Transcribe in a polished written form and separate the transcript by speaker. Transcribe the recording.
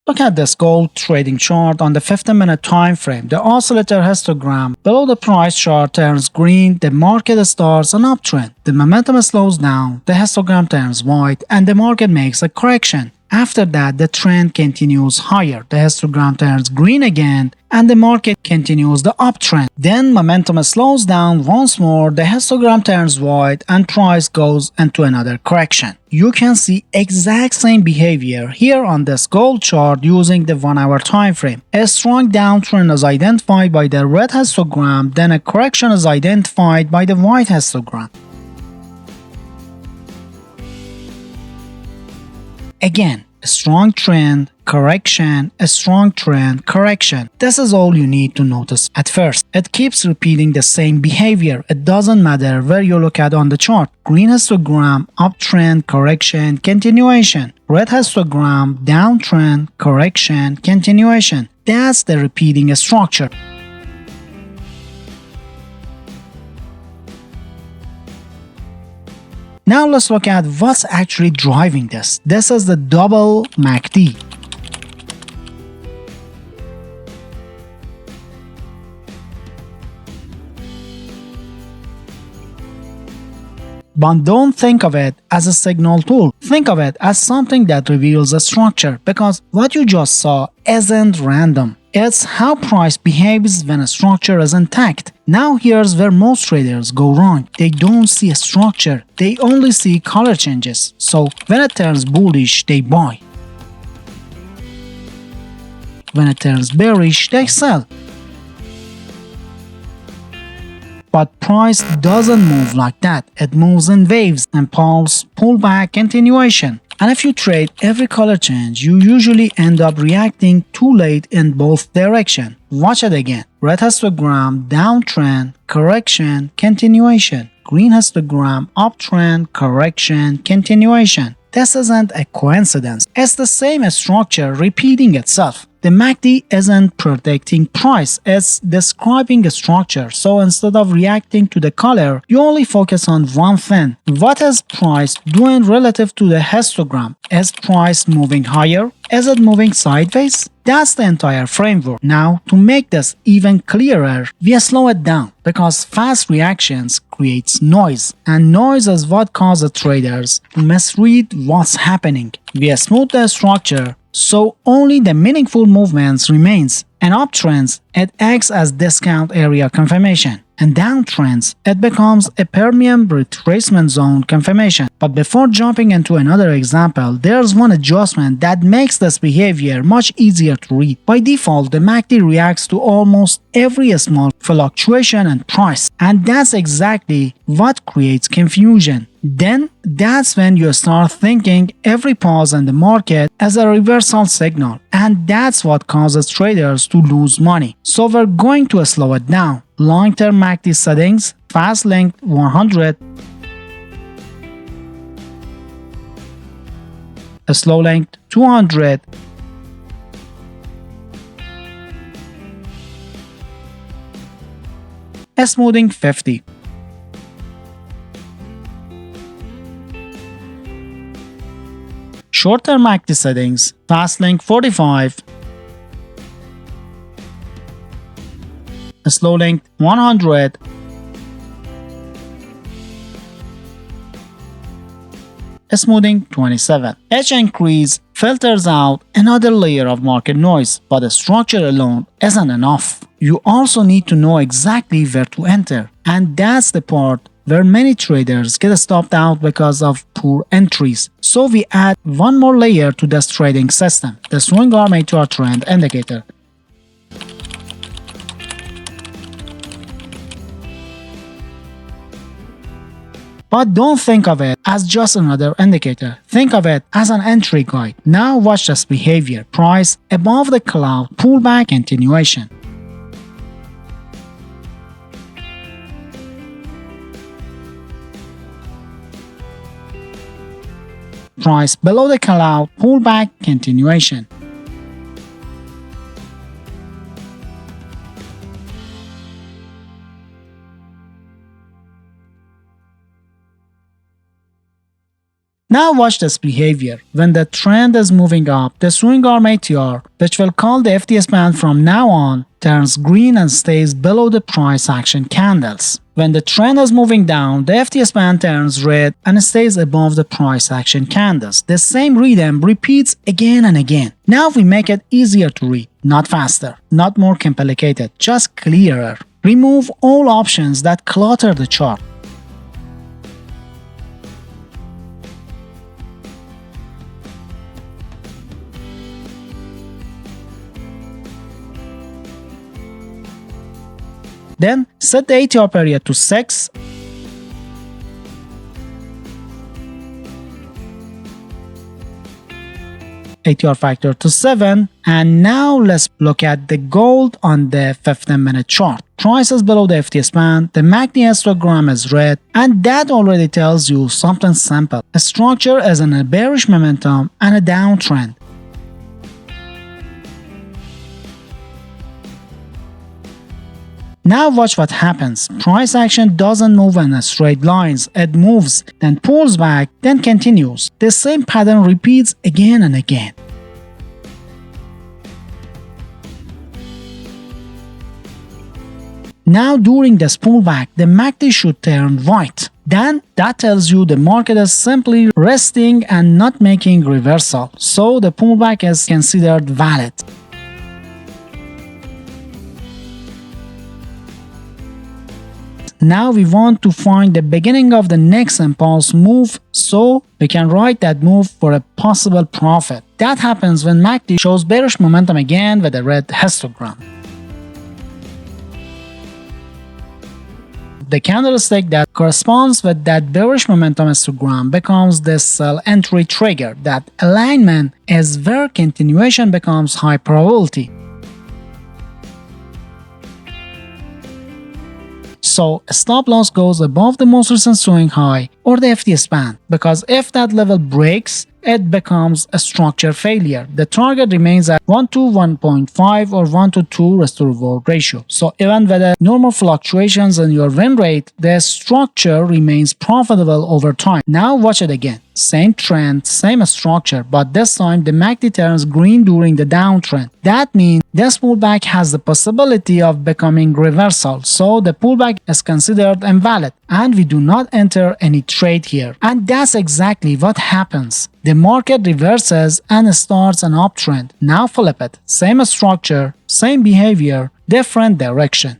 Speaker 1: Look at this gold trading chart on the 15-minute time frame. The oscillator histogram below the price chart turns green, the market starts an uptrend. The momentum slows down, the histogram turns white, and the market makes a correction. After that, the trend continues higher. The histogram turns green again, and the market continues the uptrend. Then momentum slows down once more, the histogram turns white, and price goes into another correction. You can see exact same behavior here on this gold chart using the 1-hour time frame. A strong downtrend is identified by the red histogram, then a correction is identified by the white histogram. Again, a strong trend, correction, a strong trend, correction. This is all you need to notice at first. It keeps repeating the same behavior. It doesn't matter where you look at on the chart. Green histogram, uptrend, correction, continuation. Red histogram, downtrend, correction, continuation. That's the repeating structure. Now let's look at what's actually driving this. This is the double MACD. But don't think of it as a signal tool. Think of it as something that reveals a structure, because what you just saw isn't random. It's how price behaves when a structure is intact. Now here's where most traders go wrong. They don't see a structure, they only see color changes. So when it turns bullish, they buy. When it turns bearish, they sell. But price doesn't move like that. It moves in waves, impulse, pullback, continuation. And if you trade every color change, you usually end up reacting too late in both directions. Watch it again. Red histogram, downtrend, correction, continuation. Green histogram, uptrend, correction, continuation. This isn't a coincidence. It's the same structure repeating itself. The MACD isn't predicting price, it's describing a structure. So instead of reacting to the color, you only focus on one thing. What is price doing relative to the histogram? Is price moving higher? Is it moving sideways? That's the entire framework. Now, to make this even clearer, we slow it down because fast reactions creates noise, and noise is what causes traders to misread what's happening. We smooth the structure so only the meaningful movements remains. In uptrends, it acts as discount area confirmation. In downtrends, it becomes a premium retracement zone confirmation. But before jumping into another example, there's one adjustment that makes this behavior much easier to read. By default, the MACD reacts to almost every small fluctuation in price, and that's exactly what creates confusion. Then, that's when you start thinking every pause in the market is a reversal signal, and that's what causes traders to lose money. So we're going to slow it down. Long-term MACD settings, fast length 100, a slow length 200, a smoothing 50. Short-term MACD settings, fast length 45, a slow length 100, a smoothing 27. Each increase filters out another layer of market noise, but the structure alone isn't enough. You also need to know exactly where to enter, and that's the part where many traders get stopped out because of poor entries. So we add one more layer to this trading system, the swing arm HR trend indicator. But don't think of it as just another indicator. Think of it as an entry guide. Now watch this behavior. Price above the cloud, pullback, continuation. Price below the cloud, pullback, continuation. Now watch this behavior. When the trend is moving up, the swing arm ATR, which we'll call the FTS band from now on, turns green and stays below the price action candles. When the trend is moving down, the FTS band turns red and stays above the price action candles. The same rhythm repeats again and again. Now we make it easier to read, not faster, not more complicated, just clearer. Remove all options that clutter the chart. Then set the ATR period to 6. ATR factor to 7. And now let's look at the gold on the 15-minute chart. Price is below the FTS band, the MACD histogram is red, and that already tells you something simple. A structure is in a bearish momentum and a downtrend. Now watch what happens. Price action doesn't move in straight lines. It moves, then pulls back, then continues. The same pattern repeats again and again. Now during this pullback, the MACD should turn white. Then that tells you the market is simply resting and not making reversal. So the pullback is considered valid. Now we want to find the beginning of the next impulse move, so we can write that move for a possible profit. That happens when MACD shows bearish momentum again with a red histogram. The candlestick that corresponds with that bearish momentum histogram becomes the sell entry trigger. That alignment is where continuation becomes high probability. So a stop loss goes above the most recent swing high or the FTS band, because if that level breaks, it becomes a structure failure. The target remains at 1 to 1.5 or 1 to 2 risk to reward ratio. So even with the normal fluctuations in your win rate, the structure remains profitable over time. Now watch it again. Same trend, same structure, but this time the MACD turns green during the downtrend. That means this pullback has the possibility of becoming reversal, so the pullback is considered invalid and we do not enter any trade here. And that's exactly what happens. The market reverses and starts an uptrend. Now flip it. Same structure, same behavior, different direction.